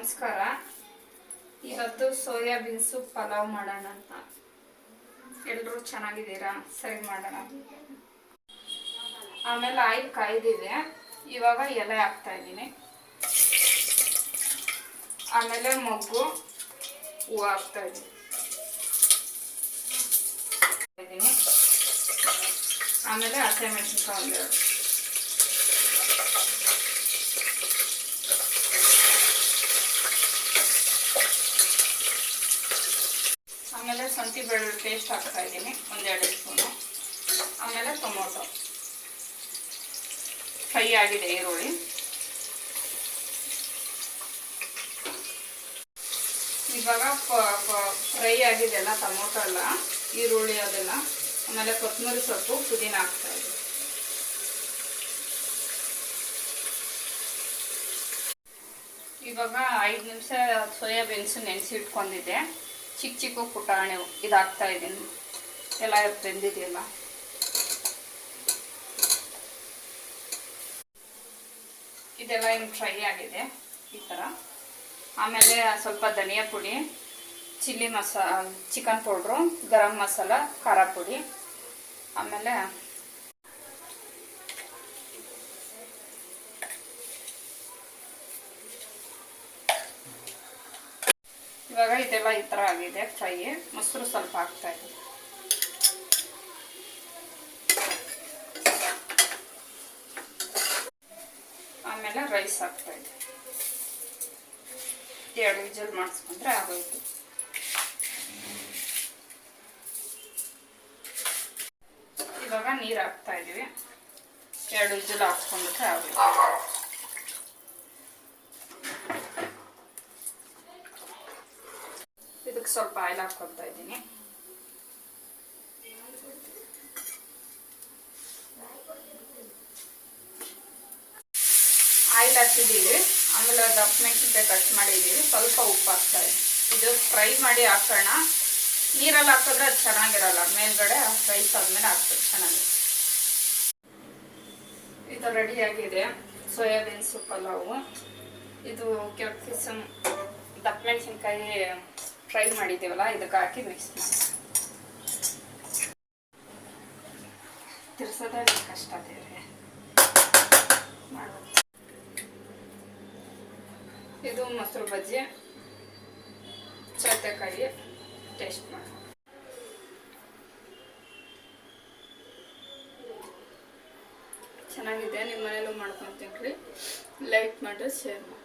ನಮಸ್ಕಾರ. ಇವತ್ತು ಸೋಯಾಬೀನ್ ಪಲಾವ್ ಮಾಡೋಣ ಅಂತ. ಎಲ್ಲರೂ ಚೆನ್ನಾಗಿದ್ದೀರಾ? ಸರಿ, ಮಾಡೋಣ. ಆಮೇಲೆ ಆಯಿಲ್ ಕಾಯ್ದಿದೆ. ಇವಾಗ ಎಲೆ ಹಾಕ್ತಾ ಇದ್ದೀನಿ. ಆಮೇಲೆ ಮೊಗ್ಗು ಹೂವು ಹಾಕ್ತಾ ಇದ್ದೀನಿ. ಆಮೇಲೆ ಹಸಿಮೆಣಸಿನಕಾಯಿ ಒಂದೆರಡು. ಆಮೇಲೆ ಶುಂಠಿ ಬೆಳ್ಳುಳ್ಳಿ ಪೇಸ್ಟ್ ಹಾಕ್ತಾ ಇದ್ದೀನಿ, ಒಂದೆರಡು ಸ್ಪೂನು. ಆಮೇಲೆ ಟೊಮೊಟೊ ಫ್ರೈ ಆಗಿದೆ. ಈರುಳ್ಳಿ ಇವಾಗ ಫ್ರೈ ಆಗಿದೆ ಎಲ್ಲ, ಟೊಮೊಟೊ ಎಲ್ಲ, ಈರುಳ್ಳಿ ಅದೆಲ್ಲ. ಆಮೇಲೆ ಕೊತ್ತಂಬರಿ ಸೊಪ್ಪು, ಪುದೀನ ಹಾಕ್ತಾ ಇದ್ದೀನಿ. ಇವಾಗ 5 ನಿಮಿಷ ಸೋಯಾಬೀನ್ಸ್ ನೆನೆಸಿ ಇಟ್ಕೊಂಡಿದ್ದೆ. ಚಿಕ್ಕ ಚಿಕ್ಕ ಪುಟಾಣಿ ಇದಾಗ್ತಾ ಇದ್ದೀನಿ. ಎಲ್ಲ ಬೆಂದಿದೆಯಲ್ಲ. ಇದೆಲ್ಲ ಇನ್ನು ಫ್ರೈ ಆಗಿದೆ ಈ ಥರ. ಆಮೇಲೆ ಸ್ವಲ್ಪ ಧನಿಯಾ ಪುಡಿ, chilli chicken powder, garam masala, ಖಾರ ಪುಡಿ. ಆಮೇಲೆ ಇವಾಗ ಇದೆಲ್ಲ ಈ ಥರ ಆಗಿದೆ ಫ್ರೈ. ಮೊಸರು ಸ್ವಲ್ಪ ಹಾಕ್ತಾ ಇದ್ದೀನಿ. ಆಮೇಲೆ ರೈಸ್ ಹಾಕ್ತಾ ಇದ್ದೀನಿ. 2 ವಿಜಲ್ ಮಾಡಿಸ್ಕೊಂಡ್ರೆ ಆಗೋಯ್ತು. ಇವಾಗ ನೀರು ಹಾಕ್ತಾ ಇದೀವಿ. 2 ವಿಜಲ್ ಹಾಕ್ಸ್ಕೊಂಡ್ರೆ ಆಗೋಯ್ತು. ಇದಕ್ಕೆ ಸ್ವಲ್ಪ ಆಯಿಲ್ ಹಾಕ್ಕೊಳ್ತಾ ಇದ್ದೀನಿ. ಆಯಿಲ್ ಹಾಕಿದ್ದೀವಿ. ಆಮೇಲೆ ದಪ್ಪ ಮೆಣಸಿನಕಾಯಿ ಕಟ್ ಮಾಡಿದ್ದೀವಿ. ಸ್ವಲ್ಪ ಉಪ್ಪು ಹಾಕ್ತಾ ಇದ್ದೀವಿ. ಇದು ಫ್ರೈ ಮಾಡಿ ಹಾಕೋಣ. ನೀರಲ್ಲಿ ಹಾಕಿದ್ರೆ ಅದು ಚೆನ್ನಾಗಿರಲ್ಲ. ಮೇಲ್ಗಡೆ ರೈಸ್ ಆದ್ಮೇಲೆ ಹಾಕ್ಬೇಕು ಚೆನ್ನಾಗಿ. ಇದು ರೆಡಿಯಾಗಿದೆ ಸೋಯಾಬೀನ್ಸ್ ಪಲಾವು. ಇದು ಕ್ಯಾಪ್ಸಿಕಮ್, ದಪ್ಪ ಮೆಣಸಿನ್ಕಾಯಿ ಫ್ರೈ ಮಾಡಿದ್ದೀವಲ್ಲ, ಇದಕ್ಕೆ ಹಾಕಿ ಮಿಕ್ಸ್ ಮಾಡಿ. ತಿರ್ಸೋದೇ ಕಷ್ಟ ದೇವ್ರೆ ಮಾಡೋದು. ಇದು ಮೊಸರು ಬಜ್ಜಿ, ಸೌತೆಕಾಯಿ ಟೇಸ್ಟ್ ಮಾಡಿ. ಚೆನ್ನಾಗಿದೆ. ನಿಮ್ಮ ಮನೇಲೂ ಮಾಡ್ಕೊಂಡು ತಿನ್ರಿ. ಲೈಕ್ ಮಾಡಿ, ಶೇರ್ ಮಾಡಿ.